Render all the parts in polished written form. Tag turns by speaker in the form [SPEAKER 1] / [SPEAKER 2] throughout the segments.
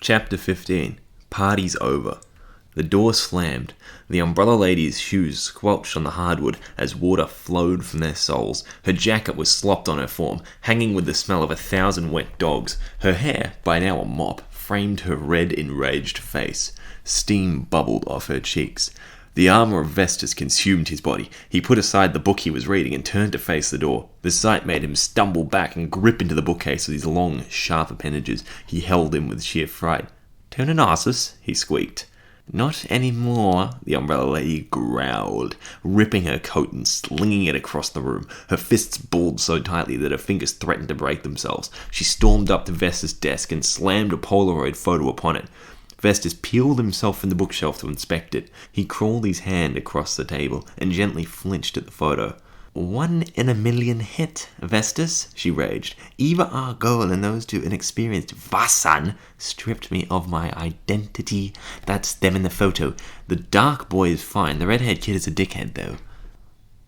[SPEAKER 1] Chapter 15. Party's over. The door slammed. The umbrella lady's shoes squelched on the hardwood as water flowed from their soles. Her jacket was slopped on her form, hanging with the smell of 1,000 wet dogs. Her hair, by now a mop, framed her red, enraged face. Steam bubbled off her cheeks. The armor of Vestas consumed his body. He put aside the book he was reading and turned to face the door. The sight made him stumble back and grip into the bookcase with his long, sharp appendages. He held him with sheer fright. "Turn an Narcissus," he squeaked. "Not any more," the umbrella lady growled, ripping her coat and slinging it across the room. Her fists balled so tightly that her fingers threatened to break themselves. She stormed up to Vestas' desk and slammed a Polaroid photo upon it. Vestas peeled himself from the bookshelf to inspect it. He crawled his hand across the table and gently flinched at the photo. "1 in a million hit, Vestas," she raged. "Eva Argyle and those two inexperienced Vasan stripped me of my identity. That's them in the photo. The dark boy is fine. The redhead kid is a dickhead, though."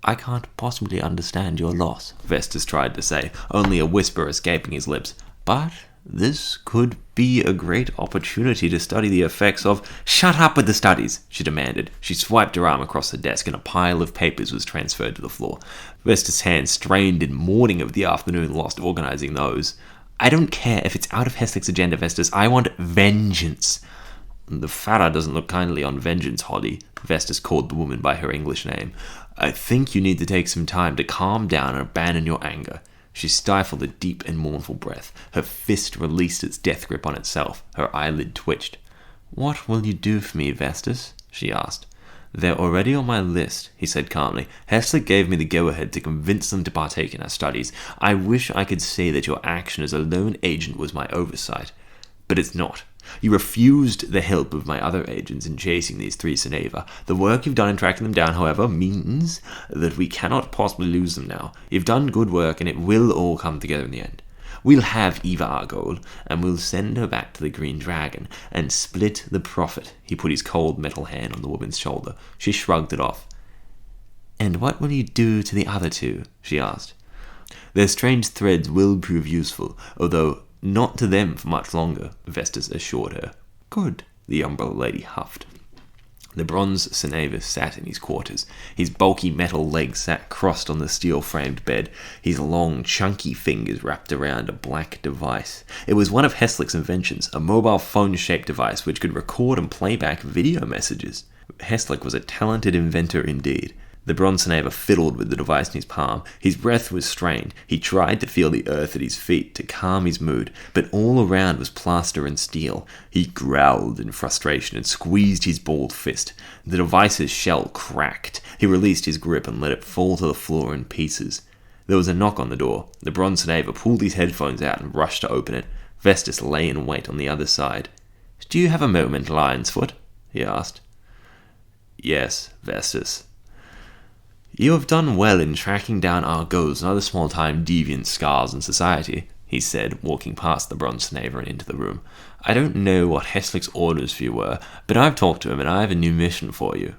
[SPEAKER 1] "I can't possibly understand your loss," Vestas tried to say, only a whisper escaping his lips. "But this could be a great opportunity to study the effects of—" "Shut up with the studies," she demanded. She swiped her arm across the desk and a pile of papers was transferred to the floor. Vestas' hand strained in mourning of the afternoon lost organizing those. "I don't care if it's out of Heslick's agenda, Vestas. I want vengeance." "The Farah doesn't look kindly on vengeance, Holly," Vestas called the woman by her English name. "I think you need to take some time to calm down and abandon your anger." She stifled a deep and mournful breath. Her fist released its death grip on itself. Her eyelid twitched. "What will you do for me, Vestas?" she asked. "They're already on my list," he said calmly. "Heslick gave me the go-ahead to convince them to partake in our studies. I wish I could say that your action as a lone agent was my oversight. But it's not. You refused the help of my other agents in chasing these three Seneva. The work you've done in tracking them down, however, means that we cannot possibly lose them now. You've done good work, and it will all come together in the end. We'll have Eva Argyle, and we'll send her back to the Green Dragon, and split the profit." He put his cold metal hand on the woman's shoulder. She shrugged it off. "And what will you do to the other two?" she asked. "Their strange threads will prove useful, although not to them for much longer," Vestas assured her. "Good," the umbrella lady huffed. The bronze Seneva sat in his quarters. His bulky metal legs sat crossed on the steel-framed bed, his long, chunky fingers wrapped around a black device. It was one of Heslick's inventions, a mobile phone-shaped device which could record and play back video messages. Heslick was a talented inventor indeed. The bronze Seneva fiddled with the device in his palm. His breath was strained. He tried to feel the earth at his feet to calm his mood, but all around was plaster and steel. He growled in frustration and squeezed his balled fist. The device's shell cracked. He released his grip and let it fall to the floor in pieces. There was a knock on the door. The bronze Seneva pulled his headphones out and rushed to open it. Vestas lay in wait on the other side. "Do you have a moment, Lion's Foot?" he asked. "Yes, Vestas." "You have done well in tracking down our goals and other small-time deviant scars in society," he said, walking past the bronze Seneva and into the room. "I don't know what Heslick's orders for you were, but I've talked to him and I have a new mission for you."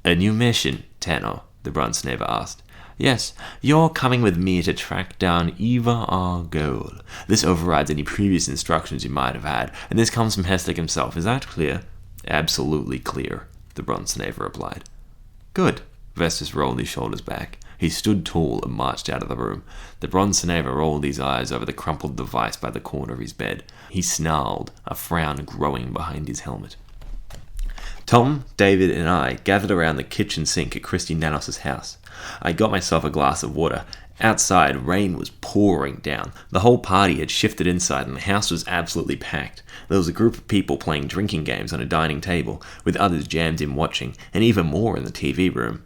[SPEAKER 1] "A new mission, Tenor?" the bronze Seneva asked. "Yes, you're coming with me to track down Eva Argyle. This overrides any previous instructions you might have had, and this comes from Heslick himself. Is that clear?" "Absolutely clear," the bronze Seneva replied. "Good." Vestas rolled his shoulders back. He stood tall and marched out of the room. The bronze Seneva rolled his eyes over the crumpled device by the corner of his bed. He snarled, a frown growing behind his helmet. Tom, David, and I gathered around the kitchen sink at Christy Nanos' house. I got myself a glass of water. Outside, rain was pouring down. The whole party had shifted inside, and the house was absolutely packed. There was a group of people playing drinking games on a dining table, with others jammed in watching, and even more in the TV room.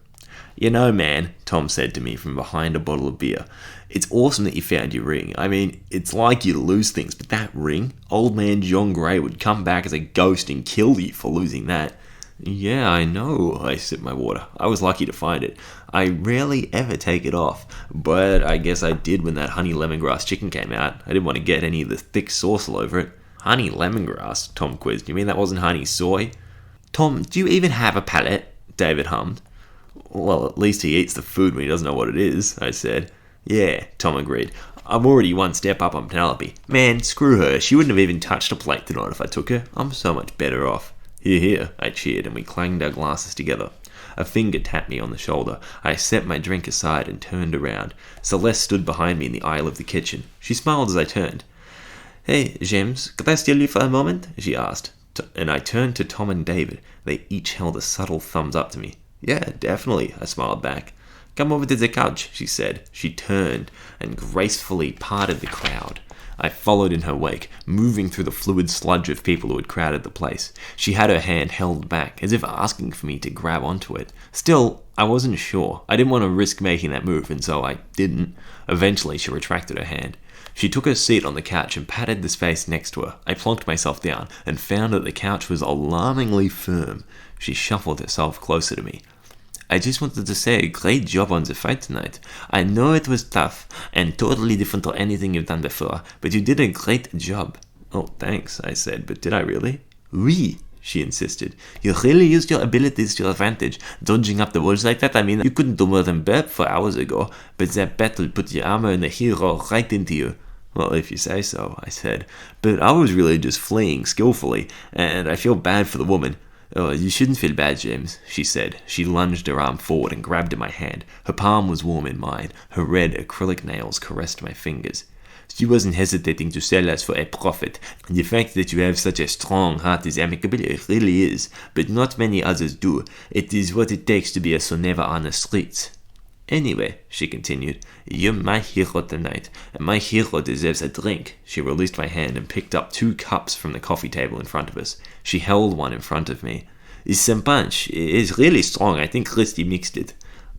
[SPEAKER 1] "You know, man," Tom said to me from behind a bottle of beer, "it's awesome that you found your ring. I mean, it's like you to lose things, but that ring, old man John Gray would come back as a ghost and kill you for losing that." "Yeah, I know," I sipped my water. "I was lucky to find it. I rarely ever take it off, but I guess I did when that honey lemongrass chicken came out. I didn't want to get any of the thick sauce all over it." "Honey lemongrass?" Tom quizzed. "You mean that wasn't honey soy?" "Tom, do you even have a palate?" David hummed. "Well, at least he eats the food when he doesn't know what it is," I said. "Yeah," Tom agreed. I'm already one step up on Penelope. Man, screw her. She wouldn't have even touched a plate tonight if I took her. I'm so much better off. Here, here, I cheered, and we clanged our glasses together. A finger tapped me on the shoulder. I set my drink aside and turned around. Celeste stood behind me in the aisle of the kitchen. She smiled as I turned. Hey, James, could I steal you for a moment? She asked. And I turned to Tom and David. They each held a subtle thumbs up to me. Yeah, definitely, I smiled back. Come over to the couch, she said. She turned and gracefully parted the crowd. I followed in her wake, moving through the fluid sludge of people who had crowded the place. She had her hand held back, as if asking for me to grab onto it. Still, I wasn't sure. I didn't want to risk making that move, and so I didn't. Eventually, she retracted her hand. She took her seat on the couch and patted the space next to her. I plonked myself down and found that the couch was alarmingly firm. She shuffled herself closer to me. I just wanted to say, great job on the fight tonight. I know it was tough and totally different to anything you've done before, but you did a great job. Oh, thanks, I said, but did I really? Oui, she insisted. You really used your abilities to your advantage, dodging up the walls like that. I mean, you couldn't do more than burp 4 hours ago, but that battle put your armor and the hero right into you. Well, if you say so, I said, but I was really just fleeing skillfully, and I feel bad for the woman. Oh, you shouldn't feel bad, James, she said. She lunged her arm forward and grabbed at my hand. Her palm was warm in mine. Her red acrylic nails caressed my fingers. She wasn't hesitating to sell us for a profit. The fact that you have such a strong heart is amicable, it really is, but not many others do. It is what it takes to be a soneva on the streets. Anyway, she continued, you're my hero tonight, and my hero deserves a drink. She released my hand and picked up 2 cups from the coffee table in front of us. She held one in front of me. It's some punch. It's really strong. I think Christy mixed it.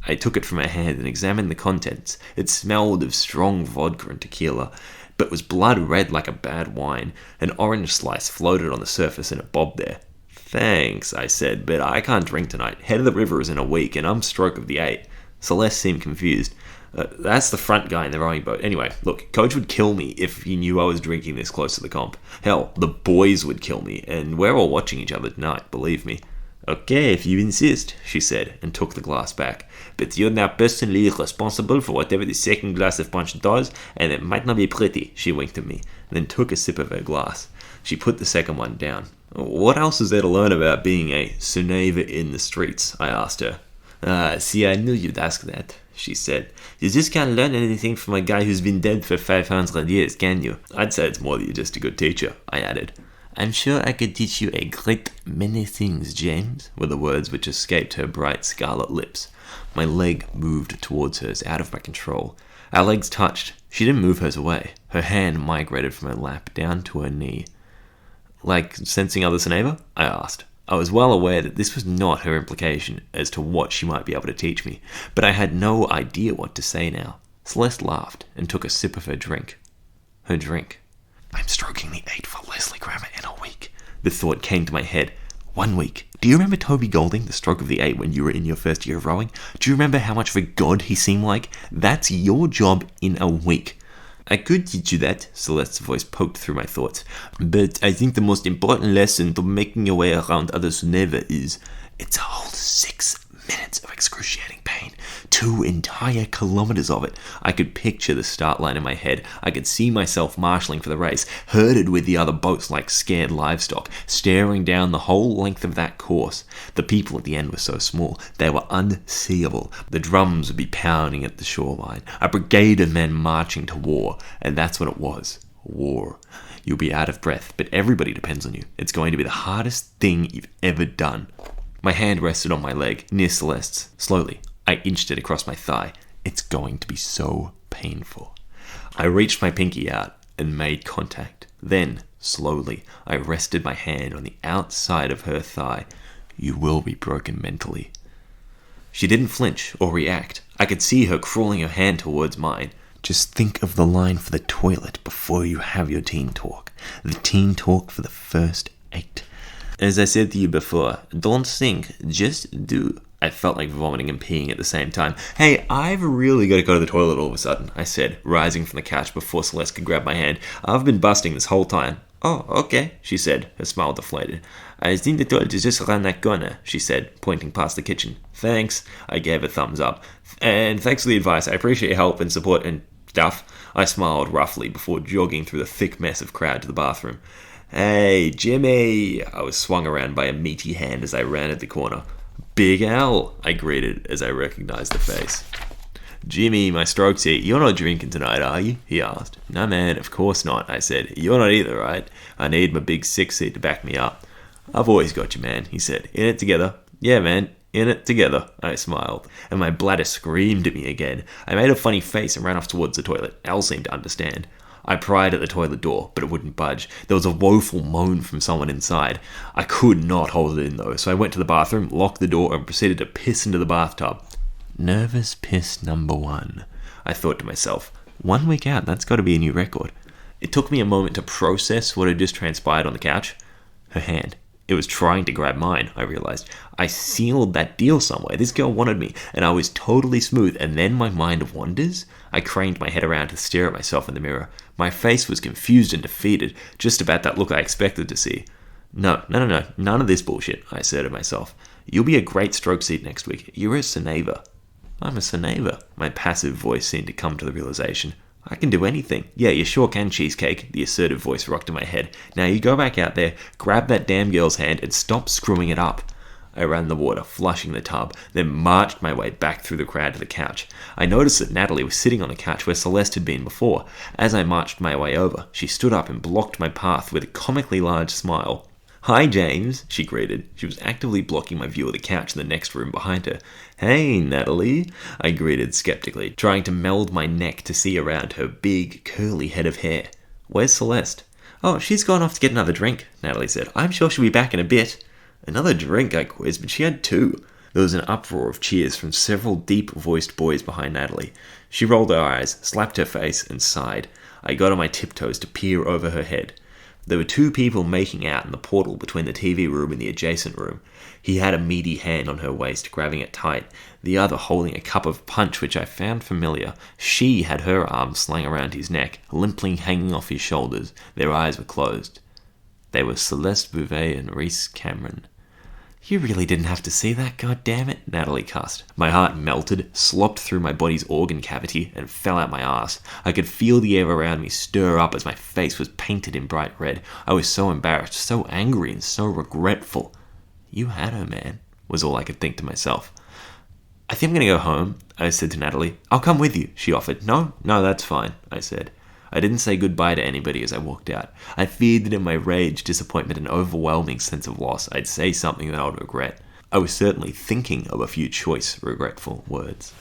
[SPEAKER 1] I took it from her hand and examined the contents. It smelled of strong vodka and tequila, but was blood red like a bad wine. An orange slice floated on the surface and it bobbed there. Thanks, I said, but I can't drink tonight. Head of the river is in a week, and I'm stroke of the 8. Celeste seemed confused. That's the front guy in the rowing boat. Anyway, look, Coach would kill me if he knew I was drinking this close to the comp. Hell, the boys would kill me, and we're all watching each other tonight, believe me. Okay, if you insist, she said, and took the glass back. But you're now personally responsible for whatever the second glass of punch does, and it might not be pretty, she winked at me, then took a sip of her glass. She put the second one down. What else is there to learn about being a soneva in the streets? I asked her. See, I knew you'd ask that, she said. You just can't learn anything from a guy who's been dead for 500 years, can you? I'd say it's more that you're just a good teacher, I added. I'm sure I could teach you a great many things, James, were the words which escaped her bright scarlet lips. My leg moved towards hers, out of my control. Our legs touched. She didn't move hers away. Her hand migrated from her lap down to her knee. Like sensing other Soneva? I asked. I was well aware that this was not her implication as to what she might be able to teach me, but I had no idea what to say now. Celeste laughed and took a sip of her drink. Her drink. I'm stroking the 8 for Leslie Grammer in a week. The thought came to my head. 1 week. Do you remember Toby Golding, the stroke of the 8, when you were in your first year of rowing? Do you remember how much of a god he seemed like? That's your job in a week. I could teach you that, Celeste's voice poked through my thoughts, but I think the most important lesson to making your way around other Soneva is it's a whole 6 minutes of excruciating pain. 2 entire kilometers of it. I could picture the start line in my head. I could see myself marshalling for the race, herded with the other boats like scared livestock, staring down the whole length of that course. The people at the end were so small, they were unseeable. The drums would be pounding at the shoreline, a brigade of men marching to war, and that's what it was. War. You'll be out of breath, but everybody depends on you. It's going to be the hardest thing you've ever done. My hand rested on my leg, near Celeste's. Slowly, I inched it across my thigh. It's going to be so painful. I reached my pinky out and made contact. Then, slowly, I rested my hand on the outside of her thigh. You will be broken mentally. She didn't flinch or react. I could see her crawling her hand towards mine. Just think of the line for the toilet before you have your teen talk. The teen talk for the first 8. As I said to you before, don't think, just do. I felt like vomiting and peeing at the same time. Hey, I've really got to go to the toilet all of a sudden, I said, rising from the couch before Celeste could grab my hand. I've been busting this whole time. Oh, okay, she said, her smile deflated. I think the toilet is just around that corner, she said, pointing past the kitchen. Thanks, I gave a thumbs up. And thanks for the advice. I appreciate your help and support, and stuff. I smiled roughly before jogging through the thick mess of crowd to the bathroom. Hey, Jimmy! I was swung around by a meaty hand as I ran at the corner. Big Al, I greeted as I recognized the face. Jimmy, my stroke seat, you're not drinking tonight, are you? He asked. No, man, of course not, I said. You're not either, right? I need my big 6-seat to back me up. I've always got you, man, he said. In it together. Yeah, man, in it together, I smiled, and my bladder screamed at me again. I made a funny face and ran off towards the toilet. Al seemed to understand. I pried at the toilet door, but it wouldn't budge. There was a woeful moan from someone inside. I could not hold it in, though, so I went to the bathroom, locked the door, and proceeded to piss into the bathtub. Nervous piss number 1, I thought to myself. 1 week out, that's got to be a new record. It took me a moment to process what had just transpired on the couch. Her hand. It was trying to grab mine, I realized. I sealed that deal somewhere. This girl wanted me, and I was totally smooth, and then my mind wanders? I craned my head around to stare at myself in the mirror. My face was confused and defeated, just about that look I expected to see. No, none of this bullshit, I asserted myself. You'll be a great stroke seat next week. You're a Seneva. I'm a Seneva. My passive voice seemed to come to the realization. I can do anything. Yeah, you sure can, cheesecake, the assertive voice rocked in my head. Now you go back out there, grab that damn girl's hand, and stop screwing it up. I ran the water, flushing the tub, then marched my way back through the crowd to the couch. I noticed that Natalie was sitting on the couch where Celeste had been before. As I marched my way over, she stood up and blocked my path with a comically large smile. Hi, James, she greeted. She was actively blocking my view of the couch in the next room behind her. Hey, Natalie, I greeted skeptically, trying to meld my neck to see around her big, curly head of hair. Where's Celeste? Oh, she's gone off to get another drink, Natalie said. I'm sure she'll be back in a bit. Another drink, I quizzed, but she had 2. There was an uproar of cheers from several deep-voiced boys behind Natalie. She rolled her eyes, slapped her face, and sighed. I got on my tiptoes to peer over her head. There were 2 people making out in the portal between the TV room and the adjacent room. He had a meaty hand on her waist, grabbing it tight, the other holding a cup of punch which I found familiar. She had her arms slung around his neck, limply hanging off his shoulders. Their eyes were closed. They were Celeste Bouvet and Reese Cameron. You really didn't have to see that, goddammit, Natalie cussed. My heart melted, slopped through my body's organ cavity, and fell out my ass. I could feel the air around me stir up as my face was painted in bright red. I was so embarrassed, so angry, and so regretful. You had her, man, was all I could think to myself. I think I'm going to go home, I said to Natalie. I'll come with you, she offered. No, that's fine, I said. I didn't say goodbye to anybody as I walked out. I feared that in my rage, disappointment, and overwhelming sense of loss, I'd say something that I would regret. I was certainly thinking of a few choice, regretful words.